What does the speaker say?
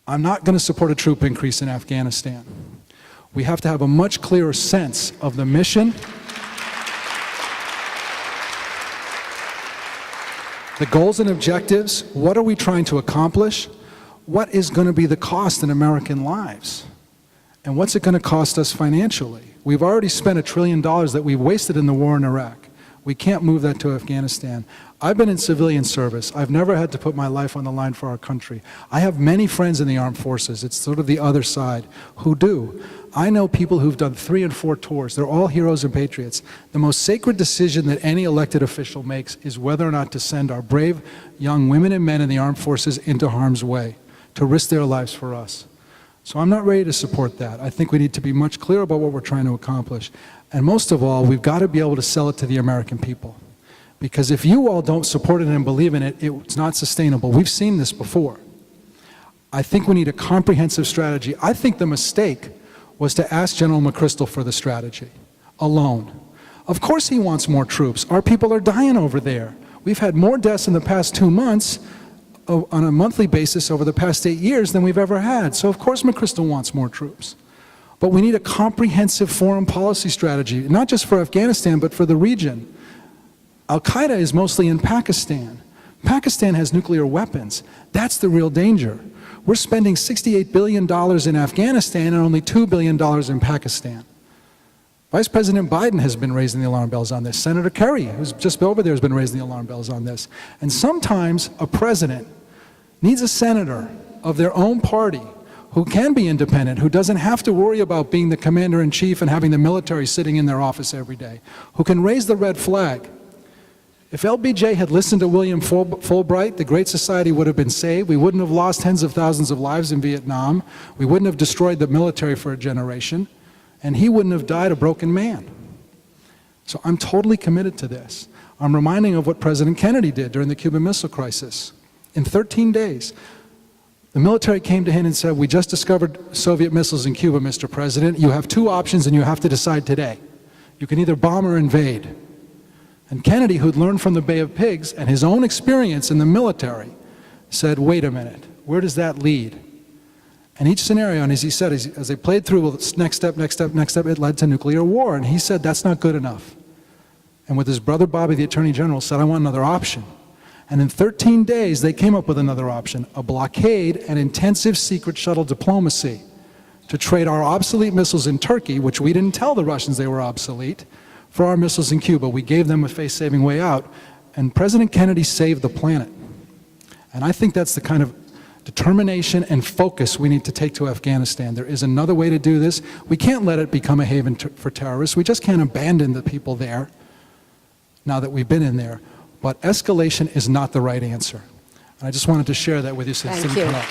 I'm not going to support a troop increase in Afghanistan. We have to have a much clearer sense of the mission, the goals and objectives. What are we trying to accomplish? What is going to be the cost in American lives? And what's it going to cost us financially? We've already spent $1 trillion that we've wasted in the war in Iraq. We can't move that to Afghanistan. I've been in civilian service. I've never had to put my life on the line for our country. I have many friends in the armed forces. It's sort of the other side who do. I know people who've done 3 and 4 tours. They're all heroes and patriots. The most sacred decision that any elected official makes is whether or not to send our brave young women and men in the armed forces into harm's way, to risk their lives for us. So I'm not ready to support that. I think we need to be much clearer about what we're trying to accomplish. And most of all, we've got to be able to sell it to the American people. Because if you all don't support it and believe in it, it's not sustainable. We've seen this before. I think we need a comprehensive strategy. I think the mistake was to ask General McChrystal for the strategy alone. Of course he wants more troops. Our people are dying over there. We've had more deaths in the past 2 months on a monthly basis over the past 8 years than we've ever had. So of course McChrystal wants more troops. But we need a comprehensive foreign policy strategy, not just for Afghanistan, but for the region. Al-Qaeda is mostly in Pakistan. Pakistan has nuclear weapons. That's the real danger. We're spending $68 billion in Afghanistan and only $2 billion in Pakistan. Vice President Biden has been raising the alarm bells on this. Senator Kerry, who's just over there, has been raising the alarm bells on this. And sometimes a president needs a senator of their own party who can be independent, who doesn't have to worry about being the commander-in-chief and having the military sitting in their office every day, who can raise the red flag. If LBJ had listened to William Fulbright, the Great Society would have been saved. We wouldn't have lost tens of thousands of lives in Vietnam. We wouldn't have destroyed the military for a generation. And he wouldn't have died a broken man. So I'm totally committed to this. I'm reminding of what President Kennedy did during the Cuban Missile Crisis. In 13 days, the military came to him and said, "We just discovered Soviet missiles in Cuba, Mr. President. You have 2 options and you have to decide today. You can either bomb or invade." And Kennedy, who'd learned from the Bay of Pigs and his own experience in the military, said, "Wait a minute, where does that lead?" And each scenario, and as he said, as they played through, well, next step, next step, next step, it led to nuclear war. And he said, that's not good enough. And with his brother Bobby, the Attorney General, said, I want another option. And in 13 days, they came up with another option, a blockade and intensive secret shuttle diplomacy to trade our obsolete missiles in Turkey, which we didn't tell the Russians they were obsolete, for our missiles in Cuba. We gave them a face-saving way out. And President Kennedy saved the planet. And I think that's the kind of determination and focus we need to take to Afghanistan. There is another way to do this. We can't let it become a haven for terrorists. We just can't abandon the people there now that we've been in there. But escalation is not the right answer. And I just wanted to share that with you since it didn't come up.